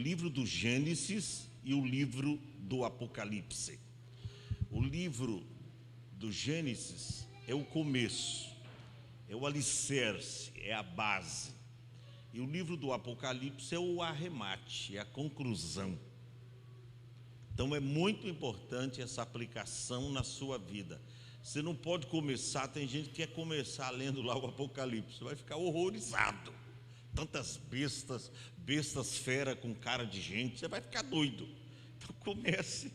livro do Gênesis e o livro do Apocalipse. O livro do Gênesis é o começo, é o alicerce, é a base. E o livro do Apocalipse é o arremate, é a conclusão. Então é muito importante essa aplicação na sua vida. Você não pode começar, tem gente que quer começar lendo lá o Apocalipse, você vai ficar horrorizado. Tantas bestas fera com cara de gente, você vai ficar doido. Então comece,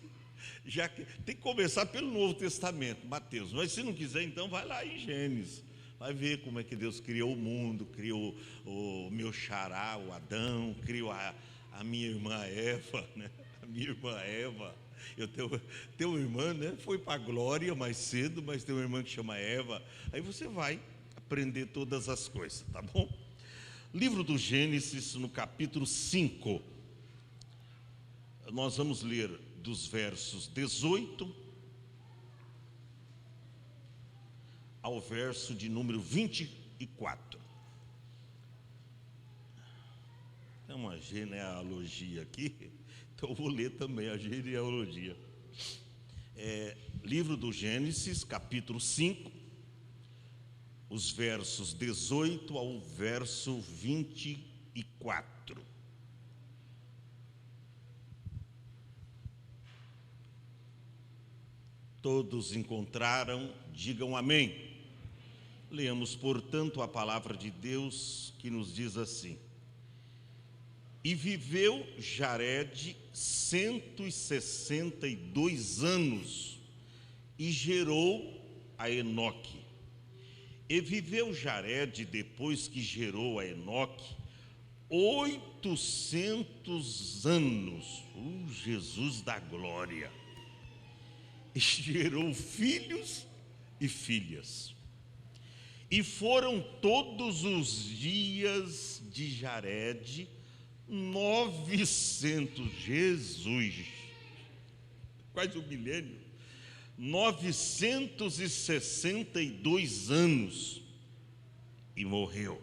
já que tem que começar pelo Novo Testamento, Mateus. Mas se não quiser, então vai lá em Gênesis. Vai ver como é que Deus criou o mundo, criou o meu xará, o Adão, criou a minha irmã Eva, né? A minha irmã Eva. Eu tenho uma irmã, né? Foi para a glória mais cedo, mas tem uma irmã que chama Eva. Aí você vai aprender todas as coisas, tá bom? Livro do Gênesis, no capítulo 5. Nós vamos ler dos versos 18 ao verso de número 24. Tem uma genealogia aqui, então eu vou ler também a genealogia. Livro do Gênesis, capítulo 5, os versos 18 ao verso 24. Todos encontraram, digam amém. Leamos, portanto, a palavra de Deus que nos diz assim: E viveu Jared 162 anos e gerou a Enoque. E viveu Jared, depois que gerou a Enoque, 800 anos. Jesus da glória! E gerou filhos e filhas. E foram todos os dias de Jared 900, Jesus, quase um milênio, 962 anos, e morreu.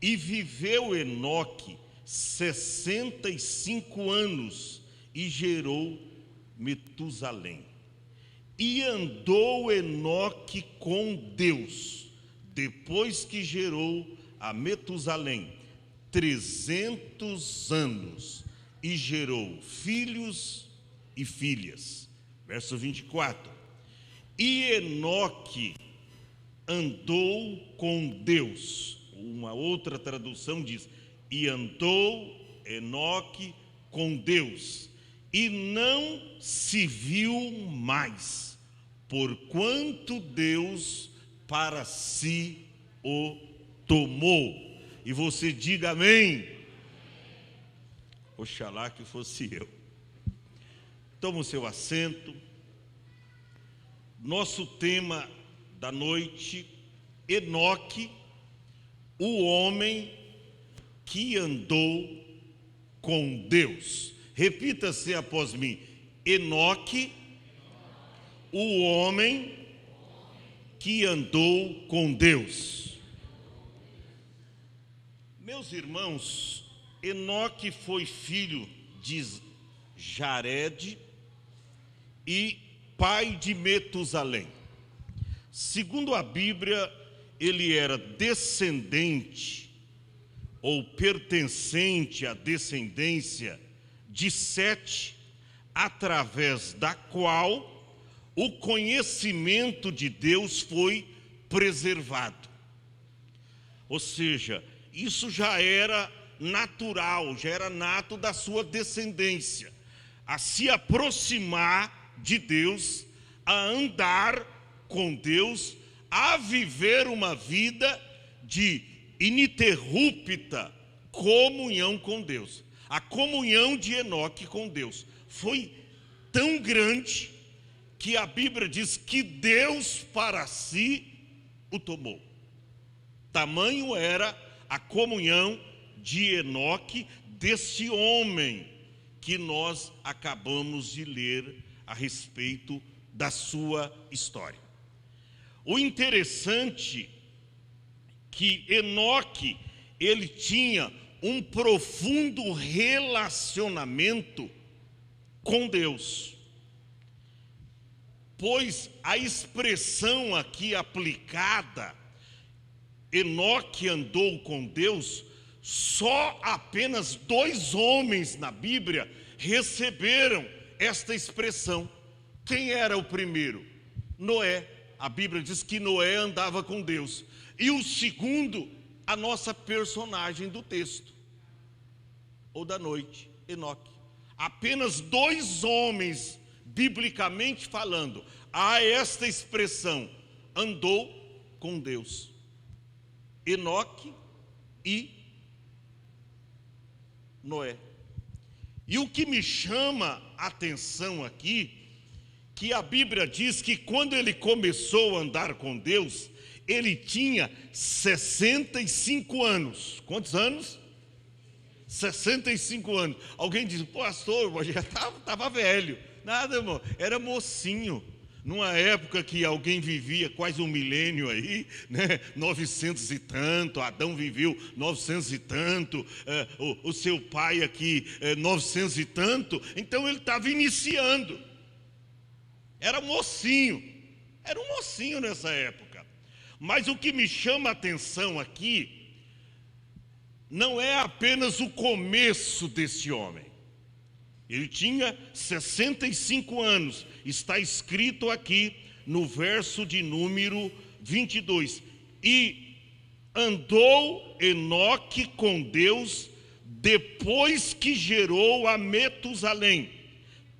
E viveu Enoque 65 anos, e gerou Metusalém. E andou Enoque com Deus, depois que gerou a Metusalém, 300 anos, e gerou filhos e filhas. Verso 24. E Enoque andou com Deus. Uma outra tradução diz: e andou Enoque com Deus, e não se viu mais, porquanto Deus para si o tomou. E você diga amém. Oxalá que fosse eu. Toma o seu assento. Nosso tema da noite: Enoque, o homem que andou com Deus. Repita-se após mim: Enoque, o homem que andou com Deus. Meus irmãos, Enoque foi filho de Jared e pai de Metusalém. Segundo a Bíblia, ele era descendente ou pertencente à descendência de Sete, através da qual o conhecimento de Deus foi preservado. Ou seja, isso já era natural, já era nato da sua descendência, a se aproximar de Deus, a andar com Deus, a viver uma vida de ininterrupta comunhão com Deus. A comunhão de Enoque com Deus foi tão grande que a Bíblia diz que Deus para si o tomou. Tamanho era a comunhão de Enoque, desse homem que nós acabamos de ler a respeito da sua história. O interessante que Enoque, ele tinha um profundo relacionamento com Deus. Pois a expressão aqui aplicada, Enoque andou com Deus, só apenas 2 homens na Bíblia receberam esta expressão. Quem era o primeiro? Noé. A Bíblia diz que Noé andava com Deus. E o segundo, a nossa personagem do texto, ou da noite, Enoque. Apenas 2 homens, biblicamente falando, há esta expressão, andou com Deus. Enoque e Noé. E o que me chama a atenção aqui, que a Bíblia diz que quando ele começou a andar com Deus, ele tinha 65 anos. Quantos anos? 65 anos. Alguém diz, pastor, já estava velho. Nada, irmão, era mocinho. Numa época que alguém vivia quase 1 milênio aí, né? 900 e tanto, Adão viveu 900 e tanto, o seu pai aqui 900 e tanto, então ele estava iniciando. Era um mocinho nessa época. Mas o que me chama a atenção aqui, não é apenas o começo desse homem. Ele tinha 65 anos, está escrito aqui no verso de número 22. E andou Enoque com Deus depois que gerou a Metusalém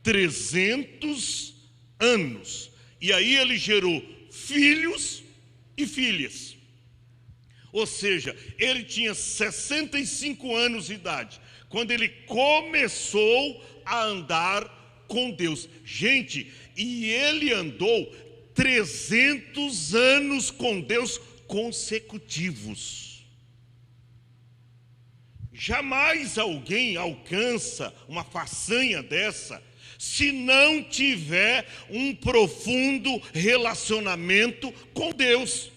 300 anos. E aí ele gerou filhos e filhas. Ou seja, ele tinha 65 anos de idade quando ele começou a andar com Deus. Gente, e ele andou 300 anos com Deus consecutivos. Jamais alguém alcança uma façanha dessa se não tiver um profundo relacionamento com Deus.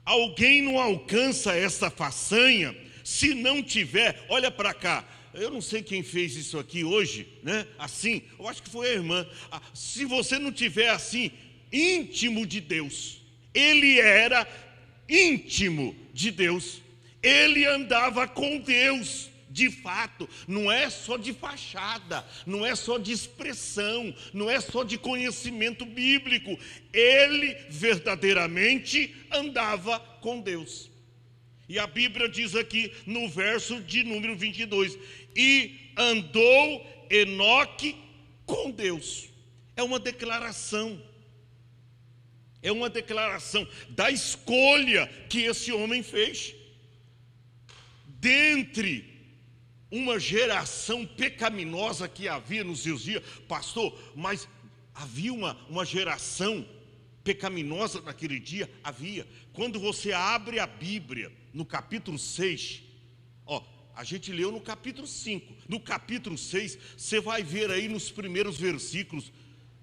Alguém não alcança essa façanha se não tiver, olha para cá, eu não sei quem fez isso aqui hoje, né? Assim, eu acho que foi a irmã. Se você não tiver assim, íntimo de Deus, ele era íntimo de Deus, ele andava com Deus, de fato, não é só de fachada, não é só de expressão, não é só de conhecimento bíblico, ele verdadeiramente andava com Deus. E a Bíblia diz aqui no verso de número 22, e andou Enoque com Deus. É uma declaração da escolha que esse homem fez. Dentre uma geração pecaminosa que havia nos seus dias, pastor, mas havia uma geração pecaminosa naquele dia? Havia. Quando você abre a Bíblia, no capítulo 6, a gente leu no capítulo 5, no capítulo 6, você vai ver aí nos primeiros versículos,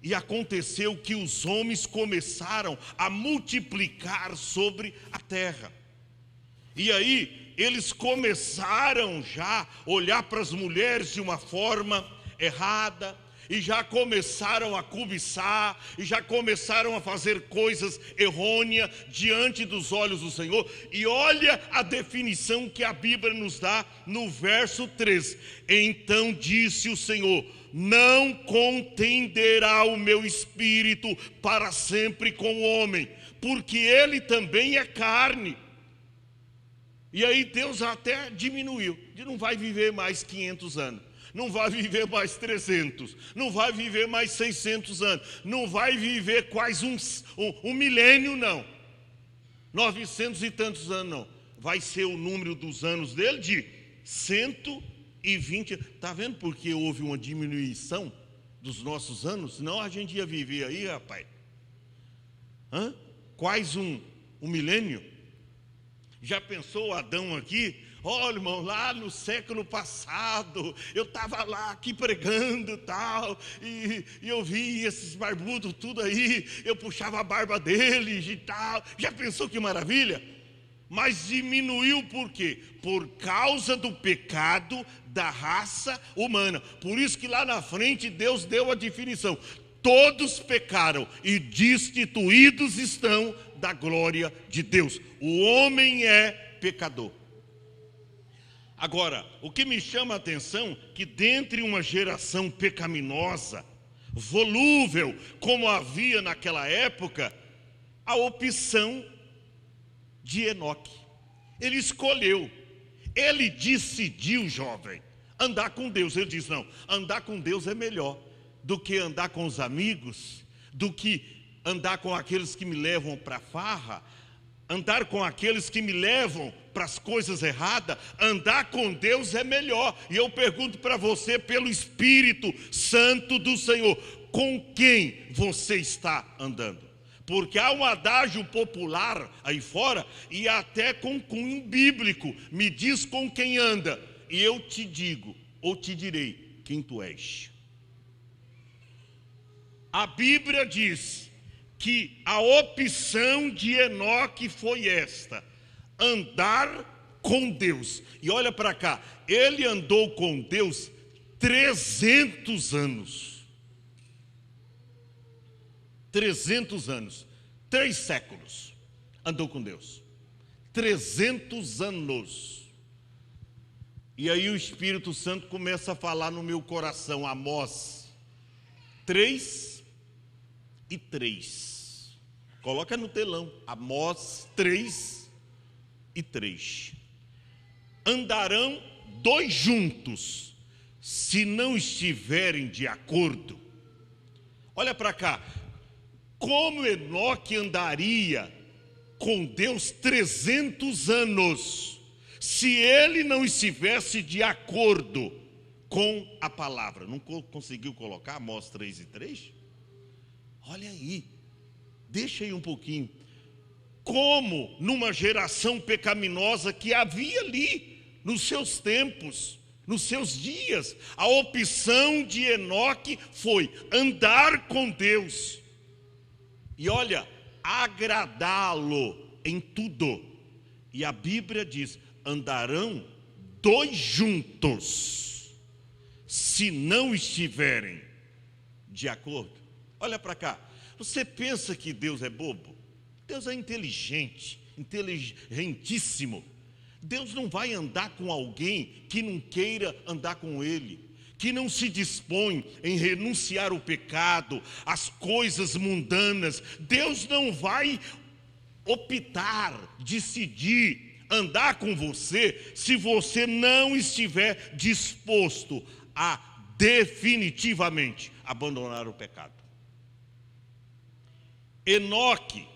e aconteceu que os homens começaram a multiplicar sobre a terra, e aí eles começaram já a olhar para as mulheres de uma forma errada, e já começaram a cobiçar, e já começaram a fazer coisas errôneas diante dos olhos do Senhor. E olha a definição que a Bíblia nos dá no verso 3: então disse o Senhor, não contenderá o meu espírito para sempre com o homem, porque ele também é carne. E aí Deus até diminuiu, não vai viver mais 500 anos. Não vai viver mais 300, não vai viver mais 600 anos, não vai viver quase um milênio, não. 900 e tantos anos, não. Vai ser o número dos anos dele de 120. Está vendo por que houve uma diminuição dos nossos anos? Senão a gente ia viver aí, rapaz. Quase um milênio. Já pensou Adão aqui? Olha, irmão, lá no século passado, eu estava lá aqui pregando tal, e eu vi esses barbudos tudo aí, eu puxava a barba deles e tal. Já pensou que maravilha? Mas diminuiu por quê? Por causa do pecado da raça humana. Por isso que lá na frente Deus deu a definição: todos pecaram e destituídos estão da glória de Deus. O homem é pecador. Agora, o que me chama a atenção é que dentre uma geração pecaminosa, volúvel, como havia naquela época, a opção de Enoque. Ele escolheu, ele decidiu, jovem, andar com Deus. Ele diz: não, andar com Deus é melhor do que andar com os amigos, do que andar com aqueles que me levam para a farra, andar com aqueles que me levam para as coisas erradas. Andar com Deus é melhor. E eu pergunto para você, pelo Espírito Santo do Senhor, com quem você está andando? Porque há um adágio popular aí fora, e até com cunho bíblico: me diz com quem anda, e eu te digo, ou te direi, quem tu és. A Bíblia diz que a opção de Enoque foi esta: andar com Deus. E olha para cá, ele andou com Deus 300 anos. 300 anos, 3 séculos, andou com Deus, 300 anos. E aí o Espírito Santo começa a falar no meu coração, Amós 3:3, coloca no telão, Amós 3:3. Andarão 2 juntos, se não estiverem de acordo. Olha para cá, como Enoque andaria com Deus 300 anos, se ele não estivesse de acordo com a palavra? Não conseguiu colocar Amós 3:3? Olha aí, deixa aí um pouquinho. Como numa geração pecaminosa que havia ali, nos seus tempos, nos seus dias, a opção de Enoque foi andar com Deus. E olha, agradá-lo em tudo. E a Bíblia diz: andarão 2 juntos, se não estiverem de acordo. Olha para cá, você pensa que Deus é bobo? Deus é inteligente, inteligentíssimo. Deus não vai andar com alguém que não queira andar com ele, que não se dispõe em renunciar ao pecado, às coisas mundanas. Deus não vai optar, decidir andar com você se você não estiver disposto a definitivamente abandonar o pecado. Enoque,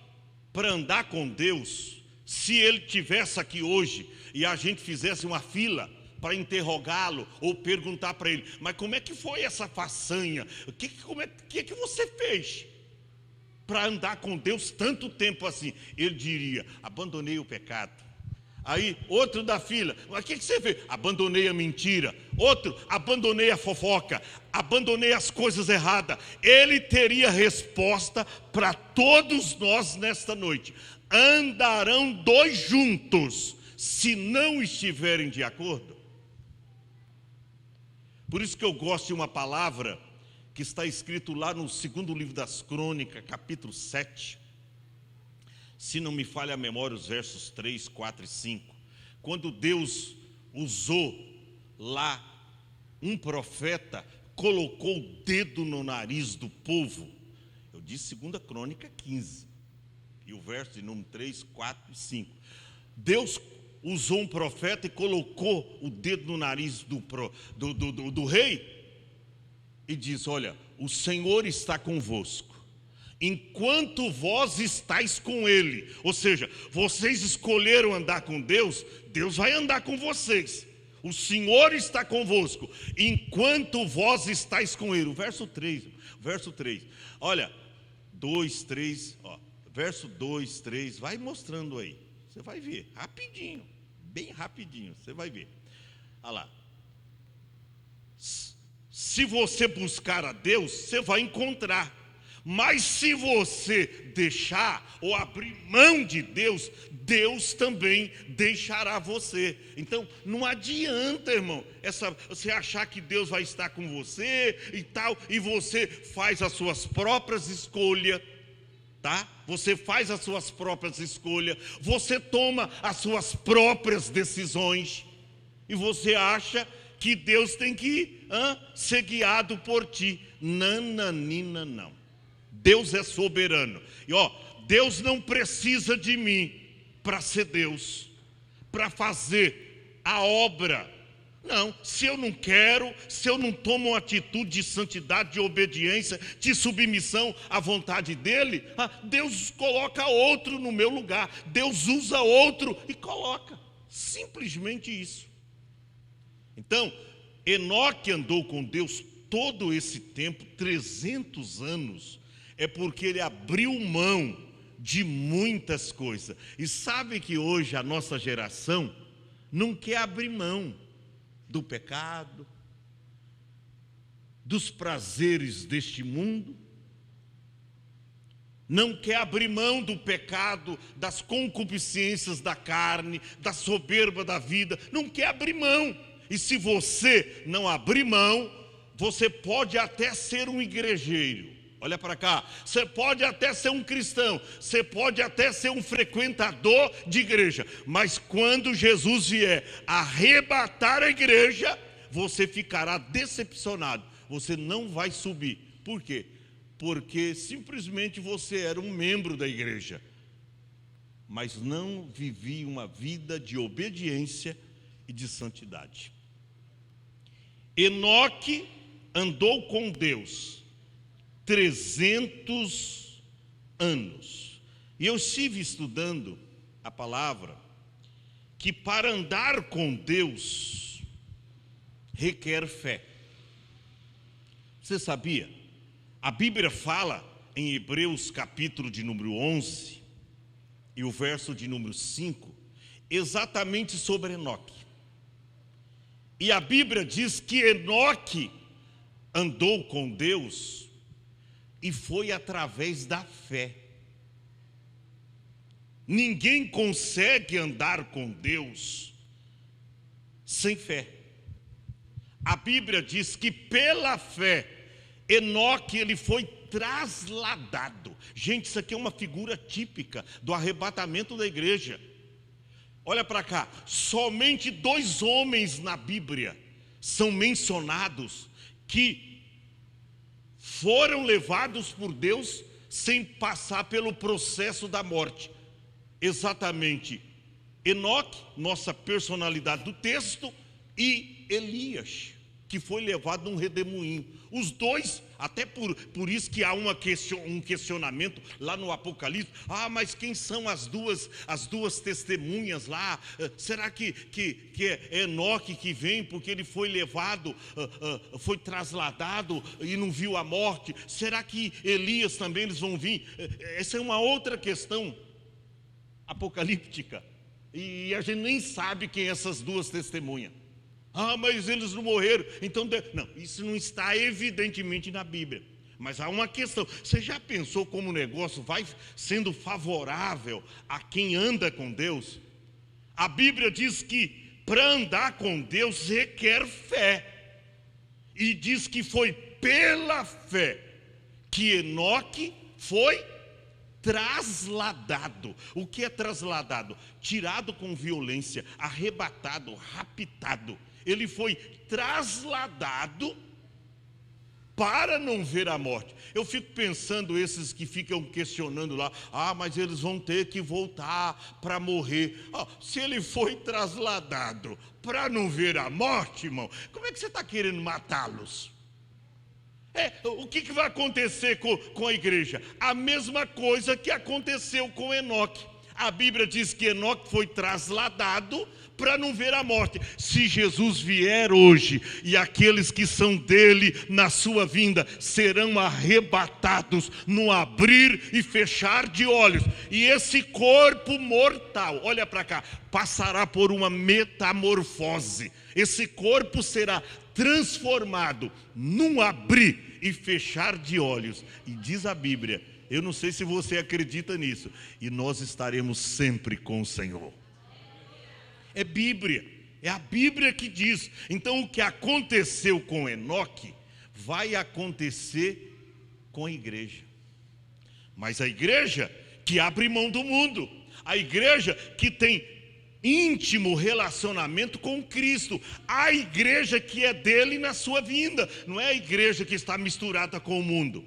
para andar com Deus, se ele tivesse aqui hoje e a gente fizesse uma fila para interrogá-lo ou perguntar para ele: mas como é que foi essa façanha? O que você fez para andar com Deus tanto tempo assim? Ele diria: abandonei o pecado. Aí outro da fila: mas o que você fez? Abandonei a mentira. Outro: abandonei a fofoca, abandonei as coisas erradas. Ele teria resposta para todos nós nesta noite: andarão 2 juntos, se não estiverem de acordo. Por isso que eu gosto de uma palavra que está escrito lá no 2º livro das Crônicas, capítulo 7. Se não me falha a memória, os versos 3, 4 e 5. Quando Deus usou lá um profeta, colocou o dedo no nariz do povo. Eu disse 2 Crônica 15. E o verso de número 3, 4 e 5. Deus usou um profeta e colocou o dedo no nariz do rei e diz: olha, o Senhor está convosco, enquanto vós estáis com ele. Ou seja, vocês escolheram andar com Deus, Deus vai andar com vocês. O Senhor está convosco, enquanto vós estáis com ele. O verso 3, olha, 2, 3, ó, verso 2, 3, vai mostrando aí. Você vai ver, rapidinho, bem rapidinho, você vai ver. Olha lá. Se você buscar a Deus, você vai encontrar. Mas se você deixar ou abrir mão de Deus, Deus também deixará você. Então não adianta, irmão, você achar que Deus vai estar com você e tal, e você faz as suas próprias escolhas, tá? Você faz as suas próprias escolhas, você toma as suas próprias decisões, e você acha que Deus tem que ser guiado por ti. Nananina, não. Deus é soberano. E Deus não precisa de mim para ser Deus, para fazer a obra. Não, se eu não quero, se eu não tomo uma atitude de santidade, de obediência, de submissão à vontade dele, Deus coloca outro no meu lugar. Deus usa outro e coloca. Simplesmente isso. Então, Enoque andou com Deus todo esse tempo, 300 anos, é porque ele abriu mão de muitas coisas. E sabe que hoje a nossa geração não quer abrir mão do pecado, dos prazeres deste mundo, não quer abrir mão do pecado, das concupiscências da carne, da soberba da vida, não quer abrir mão. E se você não abrir mão, você pode até ser um igrejeiro. Olha para cá, você pode até ser um cristão, você pode até ser um frequentador de igreja, mas quando Jesus vier arrebatar a igreja, você ficará decepcionado, você não vai subir. Por quê? Porque simplesmente você era um membro da igreja, mas não vivia uma vida de obediência e de santidade. Enoque andou com Deus 300 anos. E eu estive estudando a palavra, que para andar com Deus requer fé. Você sabia? A Bíblia fala em Hebreus capítulo de número 11 e o verso de número 5, exatamente sobre Enoque. E a Bíblia diz que Enoque andou com Deus e foi através da fé. Ninguém consegue andar com Deus sem fé. A Bíblia diz que pela fé, Enoque ele foi trasladado. Gente, isso aqui é uma figura típica do arrebatamento da igreja. Olha para cá, somente 2 homens na Bíblia são mencionados que foram levados por Deus sem passar pelo processo da morte. Exatamente Enoque, nossa personalidade do texto, e Elias, que foi levado num redemoinho. Os dois, até por isso que há um questionamento lá no Apocalipse. Mas quem são as duas testemunhas lá? Será que é Enoque que vem porque ele foi levado, foi trasladado e não viu a morte? Será que Elias também eles vão vir? Essa é uma outra questão apocalíptica. E a gente nem sabe quem é essas 2 testemunhas. Mas eles não morreram. Então, não, isso não está evidentemente na Bíblia. Mas há uma questão. Você já pensou como o negócio vai sendo favorável a quem anda com Deus? A Bíblia diz que para andar com Deus requer fé. E diz que foi pela fé que Enoque foi trasladado. O que é trasladado? Tirado com violência, arrebatado, raptado. Ele foi trasladado para não ver a morte. Eu fico pensando, esses que ficam questionando lá, mas eles vão ter que voltar para morrer. Se ele foi trasladado para não ver a morte, irmão, como é que você está querendo matá-los? O que vai acontecer com a igreja? A mesma coisa que aconteceu com Enoque. A Bíblia diz que Enoque foi trasladado para não ver a morte. Se Jesus vier hoje e aqueles que são dele na sua vinda serão arrebatados no abrir e fechar de olhos, e esse corpo mortal, olha para cá, passará por uma metamorfose. Esse corpo será transformado num abrir e fechar de olhos. E diz a Bíblia, eu não sei se você acredita nisso, e nós estaremos sempre com o Senhor. É Bíblia, é a Bíblia que diz. Então o que aconteceu com Enoque vai acontecer com a igreja. Mas a igreja que abre mão do mundo, a igreja que tem íntimo relacionamento com Cristo, a igreja que é dele na sua vinda, não é a igreja que está misturada com o mundo,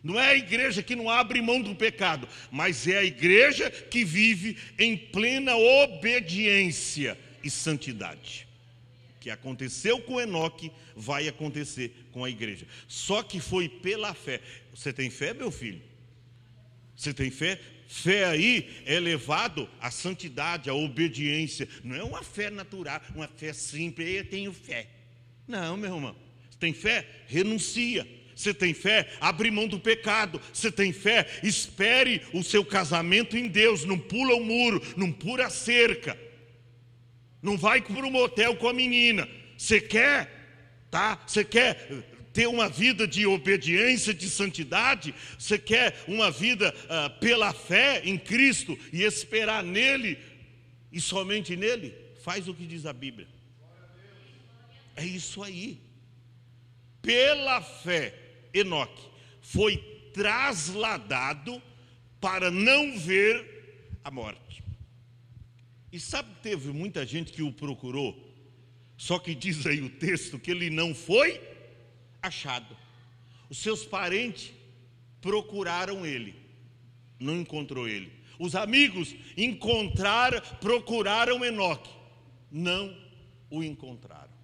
não é a igreja que não abre mão do pecado, mas é a igreja que vive em plena obediência e santidade. O que aconteceu com Enoque vai acontecer com a igreja, só que foi pela fé. Você tem fé, meu filho? Você tem fé? Fé aí é levado à santidade, à obediência. Não é uma fé natural, uma fé simples, eu tenho fé. Não, meu irmão. Você tem fé? Renuncia. Você tem fé? Abre mão do pecado. Você tem fé? Espere o seu casamento em Deus. Não pula o muro, não pula a cerca. Não vai para o motel com a menina. Você quer, tá? Você quer ter uma vida de obediência, de santidade? Você quer uma vida pela fé em Cristo e esperar nele e somente nele? Faz o que diz a Bíblia. É isso aí. Pela fé, Enoque foi trasladado para não ver a morte. E sabe que teve muita gente que o procurou, só que diz aí o texto que ele não foi achado. Os seus parentes procuraram ele, não encontrou ele. Os amigos procuraram Enoque, não o encontraram.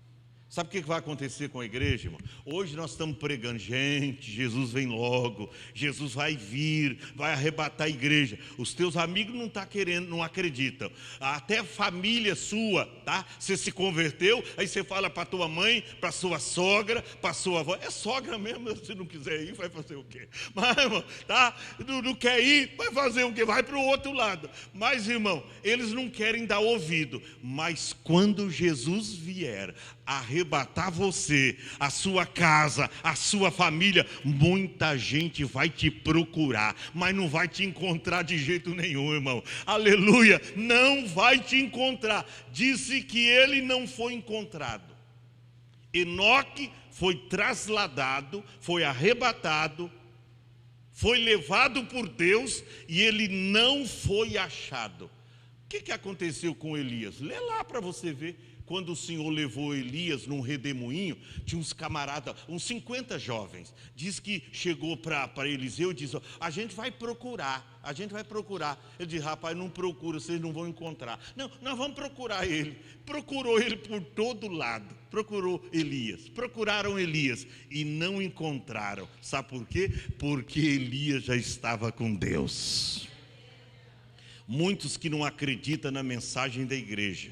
Sabe o que vai acontecer com a igreja, irmão? Hoje nós estamos pregando, gente, Jesus vem logo, Jesus vai vir, vai arrebatar a igreja. Os teus amigos não estão querendo, não acreditam. Até a família sua, tá? Você se converteu, aí você fala para tua mãe, para sua sogra, para sua avó. É sogra mesmo, se não quiser ir, vai fazer o quê? Mas, irmão, tá? Não quer ir, vai fazer o quê? Vai para o outro lado. Mas, irmão, eles não querem dar ouvido. Mas quando Jesus vier arrebatar você, a sua casa, a sua família, muita gente vai te procurar, mas não vai te encontrar de jeito nenhum, irmão. Aleluia, não vai te encontrar. Disse que ele não foi encontrado. Enoque foi trasladado, foi arrebatado, foi levado por Deus e ele não foi achado. O que aconteceu com Elias? Lê lá para você ver. Quando o Senhor levou Elias num redemoinho, tinha uns camaradas, uns 50 jovens. Diz que chegou para Eliseu e disse: a gente vai procurar. Ele disse: rapaz, não procura, vocês não vão encontrar. Não, nós vamos procurar ele. Procurou ele por todo lado. Procuraram Elias e não encontraram. Sabe por quê? Porque Elias já estava com Deus. Muitos que não acreditam na mensagem da igreja,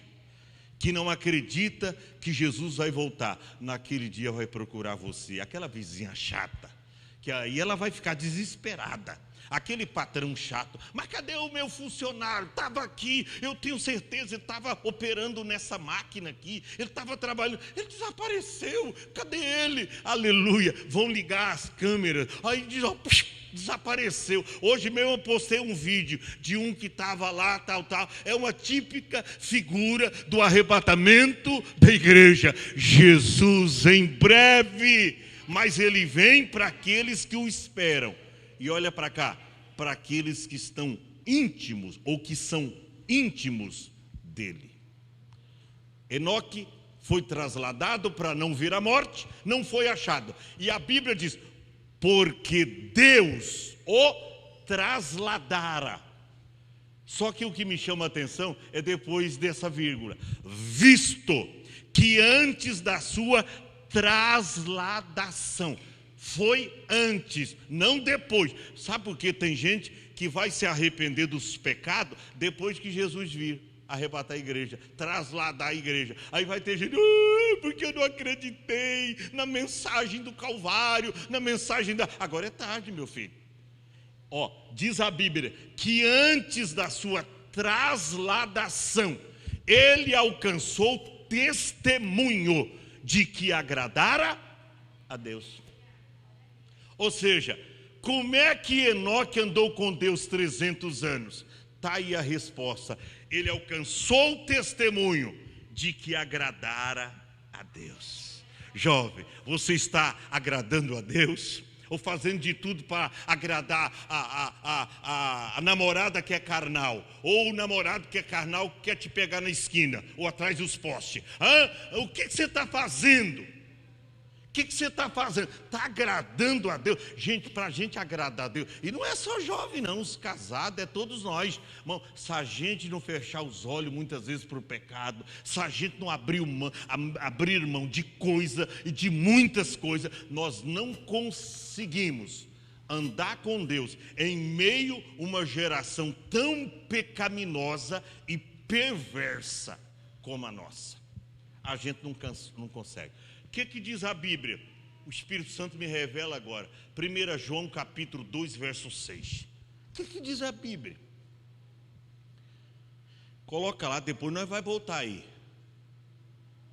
que não acredita que Jesus vai voltar, naquele dia vai procurar você, aquela vizinha chata, que aí ela vai ficar desesperada, aquele patrão chato, mas cadê o meu funcionário? Estava aqui, eu tenho certeza, ele estava operando nessa máquina aqui, ele estava trabalhando, ele desapareceu, cadê ele? Aleluia, vão ligar as câmeras, aí diz, desapareceu. Hoje mesmo eu postei um vídeo de um que estava lá, tal, é uma típica figura do arrebatamento da igreja. Jesus em breve, mas ele vem para aqueles que o esperam. E olha para cá, para aqueles que estão íntimos, ou que são íntimos dele. Enoque foi trasladado para não ver a morte, não foi achado. E a Bíblia diz: porque Deus o trasladara. Só que o que me chama a atenção é depois dessa vírgula: visto que antes da sua trasladação. Foi antes, não depois. Sabe por que tem gente que vai se arrepender dos pecados depois que Jesus vir arrebatar a igreja, trasladar a igreja? Aí vai ter gente: porque eu não acreditei na mensagem do Calvário, na mensagem da... Agora é tarde, meu filho. Diz a Bíblia que antes da sua trasladação, ele alcançou testemunho. de que agradara a Deus. Ou seja, como é que Enoque andou com Deus 300 anos? Está aí a resposta. Ele alcançou o testemunho de que agradara a Deus. Jovem, você está agradando a Deus? Ou fazendo de tudo para agradar a namorada que é carnal, ou o namorado que é carnal que quer te pegar na esquina, ou atrás dos postes? O que você está fazendo? O que você está fazendo? Está agradando a Deus? Gente, para a gente agradar a Deus, e não é só jovem não, os casados, é todos nós, irmão. Se a gente não fechar os olhos muitas vezes para o pecado, se a gente não abrir mão de coisa e de muitas coisas, nós não conseguimos andar com Deus em meio a uma geração tão pecaminosa e perversa como a nossa. A gente não consegue. O que diz a Bíblia? O Espírito Santo me revela agora. 1 João capítulo 2, verso 6. O que diz a Bíblia? Coloca lá, depois nós vamos voltar aí.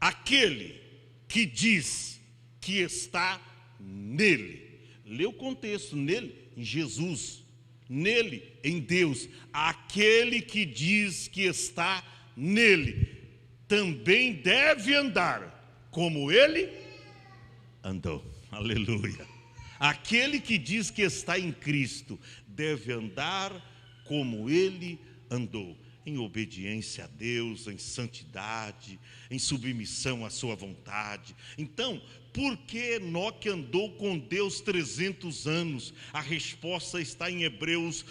Aquele que diz que está nele. Lê o contexto, nele, em Jesus. Nele, em Deus. Aquele que diz que está nele também deve andar como ele andou. Aleluia. Aquele que diz que está em Cristo deve andar como ele andou, em obediência a Deus, em santidade, em submissão à sua vontade. Então, por que Enoque andou com Deus 300 anos? A resposta está em Hebreus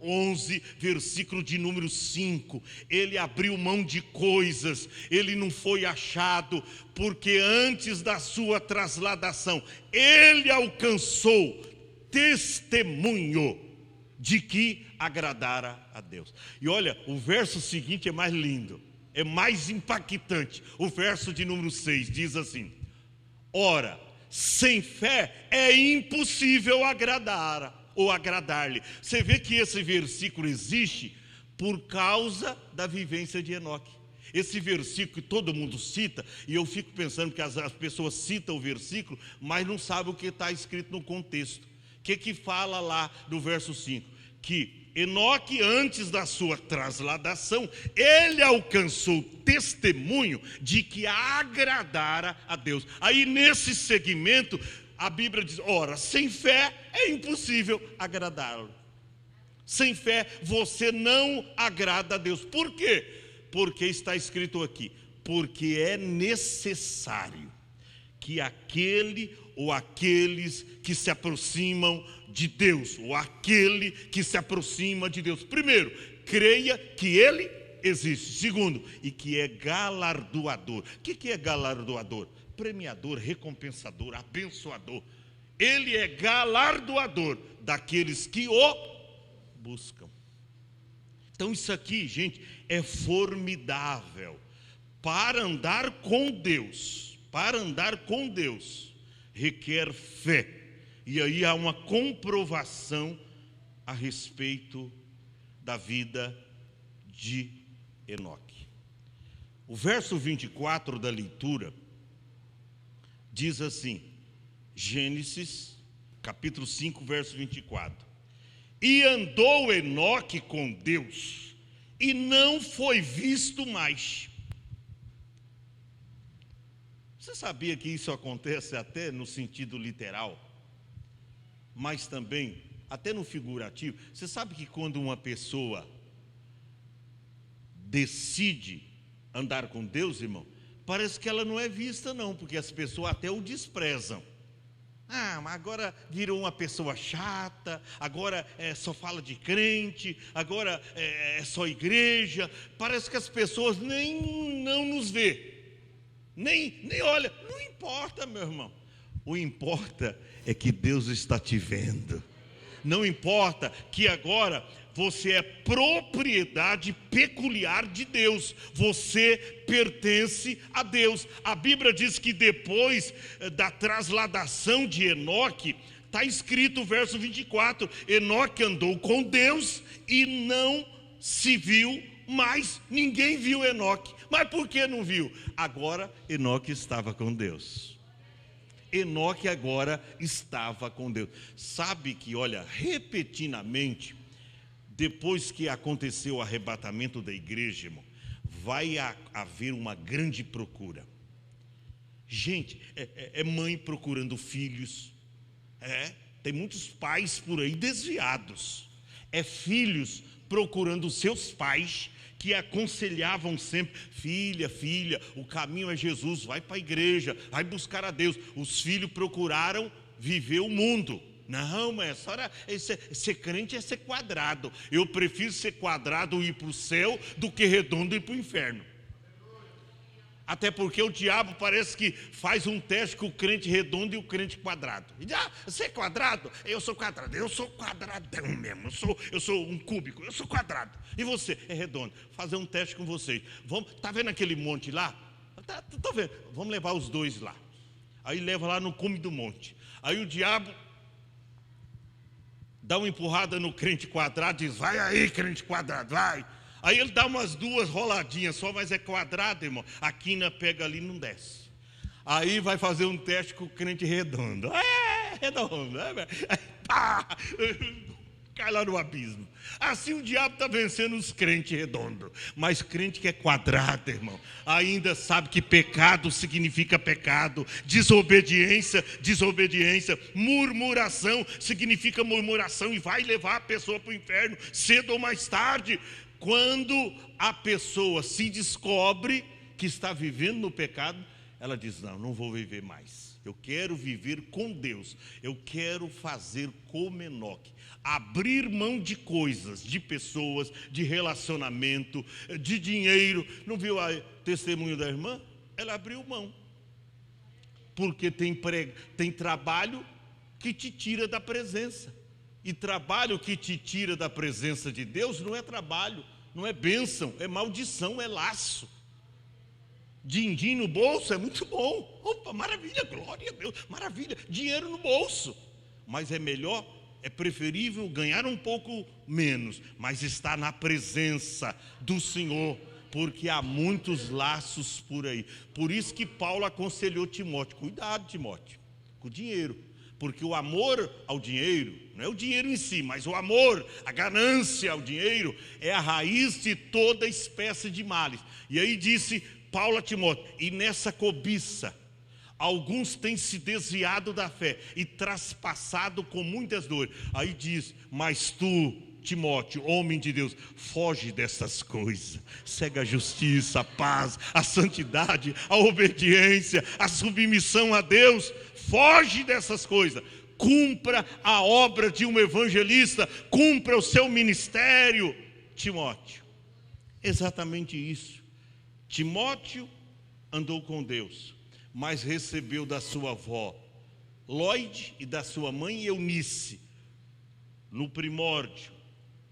11, versículo de número 5. Ele abriu mão de coisas, ele não foi achado, porque antes da sua trasladação, ele alcançou testemunho de que agradara a Deus. E olha, o verso seguinte é mais lindo, é mais impactante. O verso de número 6 diz assim: ora, sem fé é impossível agradar-lhe. Você vê que esse versículo existe por causa da vivência de Enoque. Esse versículo que todo mundo cita, e eu fico pensando que as pessoas citam o versículo, mas não sabem o que está escrito no contexto. O que fala lá no verso 5? Que Enoque, antes da sua trasladação, ele alcançou testemunho de que agradara a Deus. Aí nesse segmento, a Bíblia diz: ora, sem fé é impossível agradá-lo. Sem fé você não agrada a Deus. Por quê? Porque está escrito aqui: porque é necessário que aquele ou aqueles que se aproximam de Deus, ou aquele que se aproxima de Deus, primeiro, creia que Ele existe. Segundo, e que é galardoador. O que é galardoador? Premiador, recompensador, abençoador. Ele é galardoador daqueles que o buscam. Então isso aqui, gente, é formidável. Para andar com Deus, requer fé. E aí há uma comprovação a respeito da vida de Enoque. O verso 24 da leitura diz assim, Gênesis, capítulo 5, verso 24. E andou Enoque com Deus, e não foi visto mais. Você sabia que isso acontece até no sentido literal, mas também até no figurativo? Você sabe que quando uma pessoa decide andar com Deus, irmão, parece que ela não é vista não, porque as pessoas até o desprezam. Mas agora virou uma pessoa chata, agora só fala de crente, agora é só igreja. Parece que as pessoas não nos vê, nem olha. Não importa, meu irmão. O importa é que Deus está te vendo. Não importa que agora você é propriedade peculiar de Deus, você pertence a Deus. A Bíblia diz que depois da trasladação de Enoque, está escrito o verso 24, Enoque andou com Deus e não se viu mas ninguém viu Enoque. Mas por que não viu? Agora Enoque estava com Deus. Enoque agora estava com Deus. Sabe que, olha, repetidamente, depois que aconteceu o arrebatamento da igreja, irmão, vai haver uma grande procura. Gente, é mãe procurando filhos. Tem muitos pais por aí desviados. É filhos procurando seus pais, que aconselhavam sempre: filha, o caminho é Jesus, vai para a igreja, vai buscar a Deus. Os filhos procuraram viver o mundo. Não, mas ser crente é ser quadrado. Eu prefiro ser quadrado e ir para o céu do que redondo e ir para o inferno. Até porque o diabo parece que faz um teste com o crente redondo e o crente quadrado. E diz: você é quadrado? Eu sou quadrado. Eu sou quadradão mesmo. Eu sou um cúbico. Eu sou quadrado. E você é redondo. Fazer um teste com vocês. Tá vendo aquele monte lá? Tá vendo? Vamos levar os dois lá. Aí leva lá no cume do monte. Aí o diabo dá uma empurrada no crente quadrado e diz: vai aí, crente quadrado, vai. Aí ele dá umas 2 roladinhas só, mas é quadrado, irmão. A quina pega ali e não desce. Aí vai fazer um teste com o crente redondo. Redondo. Aí, pá, cai lá no abismo. Assim o diabo está vencendo os crentes redondos. Mas crente que é quadrado, irmão, ainda sabe que pecado significa pecado. Desobediência, murmuração significa murmuração. E vai levar a pessoa para o inferno, cedo ou mais tarde. Quando a pessoa se descobre que está vivendo no pecado, ela diz: não vou viver mais. Eu quero viver com Deus. Eu quero fazer como Enoque. Abrir mão de coisas, de pessoas, de relacionamento, de dinheiro. Não viu o testemunho da irmã? Ela abriu mão. Porque tem trabalho que te tira da presença. E trabalho que te tira da presença de Deus não é trabalho, não é bênção, é maldição, é laço. Din-din no bolso é muito bom. Opa, maravilha, glória a Deus, maravilha. Dinheiro no bolso. Mas é melhor, é preferível ganhar um pouco menos, mas estar na presença do Senhor, porque há muitos laços por aí. Por isso que Paulo aconselhou Timóteo: cuidado, Timóteo, com o dinheiro. Porque o amor ao dinheiro, não é o dinheiro em si, mas o amor, a ganância ao dinheiro, é a raiz de toda espécie de males. E aí disse Paulo a Timóteo: e nessa cobiça, alguns têm se desviado da fé e traspassado com muitas dores. Aí diz: mas tu, Timóteo, homem de Deus, foge dessas coisas. Segue a justiça, a paz, a santidade, a obediência, a submissão a Deus. Foge dessas coisas. Cumpra a obra de um evangelista. Cumpra o seu ministério, Timóteo. Exatamente isso. Timóteo andou com Deus, mas recebeu da sua avó Lloyd e da sua mãe Eunice, no primórdio,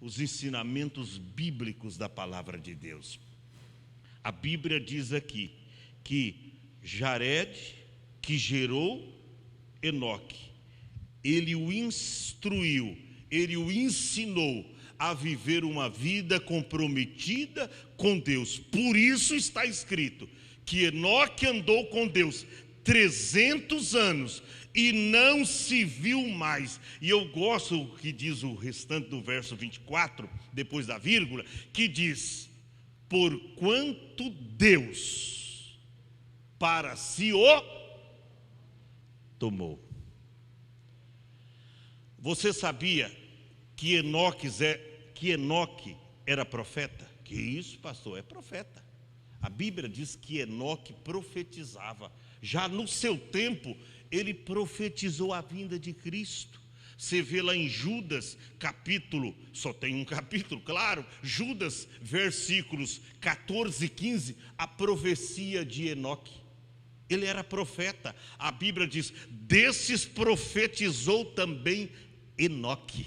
os ensinamentos bíblicos da palavra de Deus. A Bíblia diz aqui que Jared, que gerou Enoque, ele o instruiu, ele o ensinou a viver uma vida comprometida com Deus. Por isso está escrito que Enoque andou com Deus 300 anos e não se viu mais. E eu gosto o que diz o restante do verso 24, depois da vírgula, que diz: porquanto Deus para si o tomou. Você sabia que Enoque era profeta? Que isso, pastor? É profeta. A Bíblia diz que Enoque profetizava. Já no seu tempo, ele profetizou a vinda de Cristo. Você vê lá em Judas, capítulo, só tem um capítulo, claro, Judas, versículos 14 e 15, a profecia de Enoque. Ele era profeta. A Bíblia diz: desses profetizou também Enoque.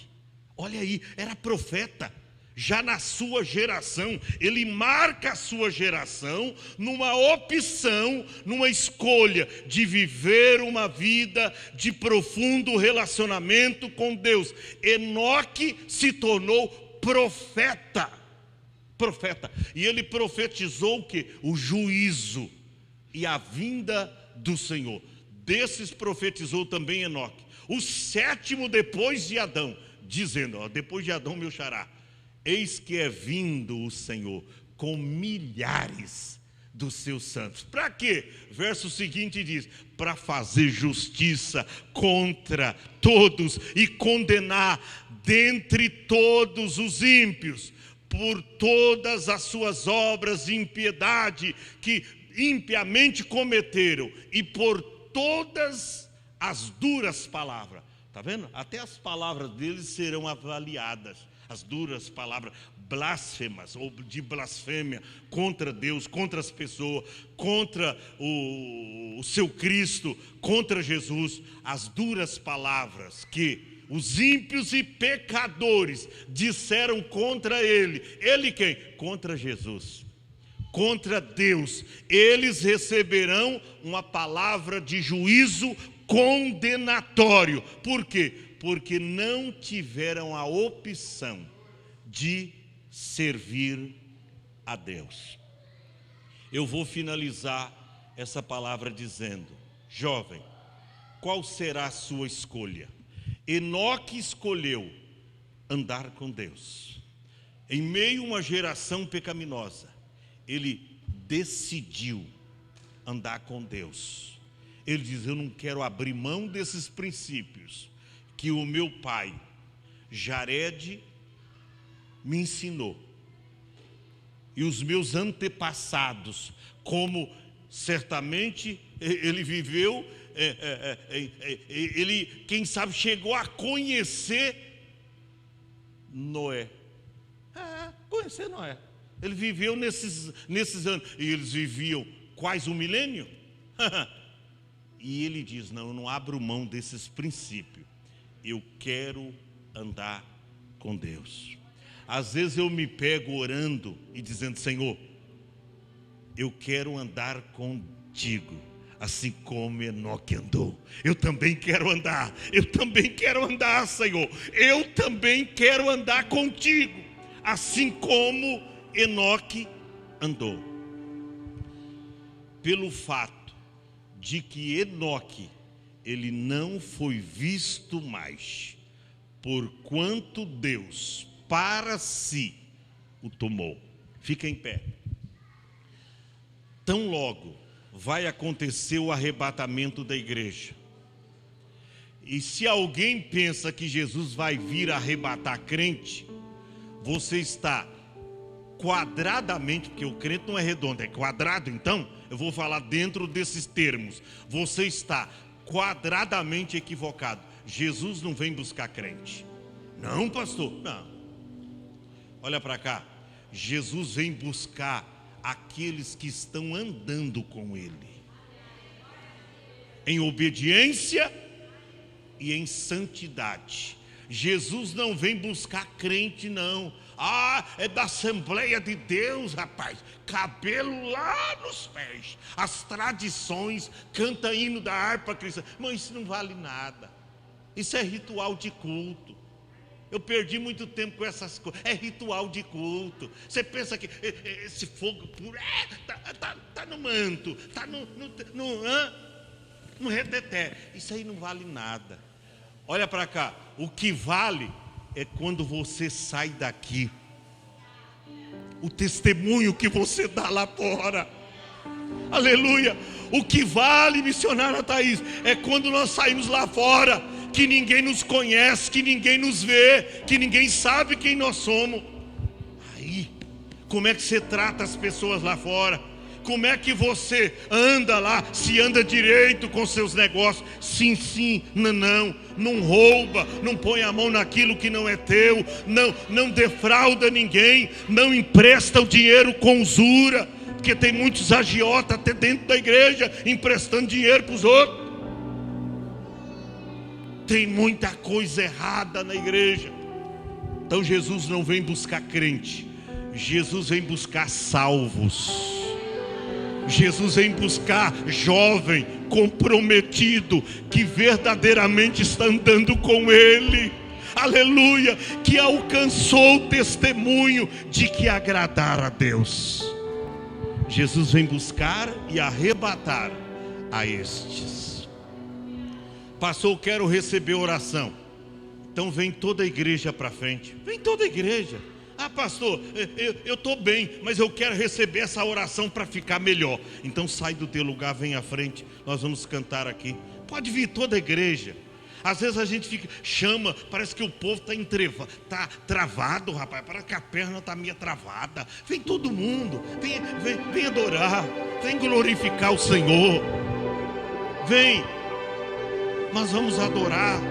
Olha aí, era profeta. Já na sua geração, ele marca a sua geração numa opção, numa escolha de viver uma vida de profundo relacionamento com Deus. Enoque se tornou profeta. profeta. E ele profetizou o quê? O juízo e a vinda do Senhor. Desses profetizou também Enoque, o sétimo depois de Adão, dizendo, depois de Adão meu xará, eis que é vindo o Senhor com milhares dos seus santos. Para quê? Verso seguinte diz, para fazer justiça contra todos e condenar dentre todos os ímpios, por todas as suas obras de impiedade que impiamente cometeram, e por todas as duras palavras. Está vendo? Até as palavras deles serão avaliadas. As duras palavras blasfemas, ou de blasfêmia contra Deus, contra as pessoas, contra o seu Cristo, contra Jesus. As duras palavras que os ímpios e pecadores disseram contra ele. Ele quem? Contra Jesus. Contra Deus. Eles receberão uma palavra de juízo condenatório. Por quê? Porque não tiveram a opção de servir a Deus. Eu vou finalizar essa palavra dizendo, jovem, qual será a sua escolha? Enoque escolheu andar com Deus. Em meio a uma geração pecaminosa, ele decidiu andar com Deus. Ele diz, eu não quero abrir mão desses princípios que o meu pai, Jared, me ensinou. E os meus antepassados, como certamente ele viveu, ele, quem sabe, chegou a conhecer Noé. Conhecer Noé. Ele viveu nesses anos. E eles viviam quase um milênio? E ele diz, não, eu não abro mão desses princípios. Eu quero andar com Deus. Às vezes eu me pego orando e dizendo, Senhor, eu quero andar contigo, assim como Enoque andou. Eu também quero andar. Eu também quero andar, Senhor. Eu também quero andar contigo, assim como Enoque andou. Pelo fato de que Enoque, ele não foi visto mais, porquanto Deus para si o tomou. Fica em pé. Tão logo vai acontecer o arrebatamento da igreja. E se alguém pensa que Jesus vai vir arrebatar crente, você está quadradamente, porque o crente não é redondo, é quadrado, então eu vou falar dentro desses termos. Você está quadradamente equivocado. Jesus não vem buscar crente. Não, pastor, não. Olha para cá. Jesus vem buscar aqueles que estão andando com Ele, em obediência e em santidade. Jesus não vem buscar crente, não. É da Assembleia de Deus, rapaz. Cabelo lá nos pés. As tradições, canta hino da harpa cristã. Mas isso não vale nada. Isso é ritual de culto. Eu perdi muito tempo com essas coisas. É ritual de culto. Você pensa que esse fogo puro tá no manto, tá no reteté. Isso aí não vale nada. Olha para cá. O que vale é quando você sai daqui. O testemunho que você dá lá fora. Aleluia. O que vale, missionária Thaís, é quando nós saímos lá fora, que ninguém nos conhece, que ninguém nos vê, que ninguém sabe quem nós somos. Aí, como é que você trata as pessoas lá fora? Como é que você anda lá, se anda direito com seus negócios? Sim, sim, não rouba, não põe a mão naquilo que não é teu, não defrauda ninguém, não empresta o dinheiro com usura, porque tem muitos agiotas até dentro da igreja, emprestando dinheiro para os outros. Tem muita coisa errada na igreja. Então Jesus não vem buscar crente, Jesus vem buscar salvos. Jesus vem buscar jovem comprometido, que verdadeiramente está andando com Ele. aleluia, que alcançou o testemunho de que agradar a Deus. Jesus vem buscar e arrebatar a estes. Pastor, eu quero receber oração. Então vem toda a igreja para frente. Vem toda a igreja. Ah, pastor, eu estou bem, mas eu quero receber essa oração para ficar melhor. Então sai do teu lugar, vem à frente. Nós vamos cantar aqui. Pode vir toda a igreja. Às vezes a gente chama, parece que o povo está travado, rapaz. Parece que a perna está meio travada. Vem todo mundo, vem adorar, vem glorificar o Senhor. Vem, nós vamos adorar,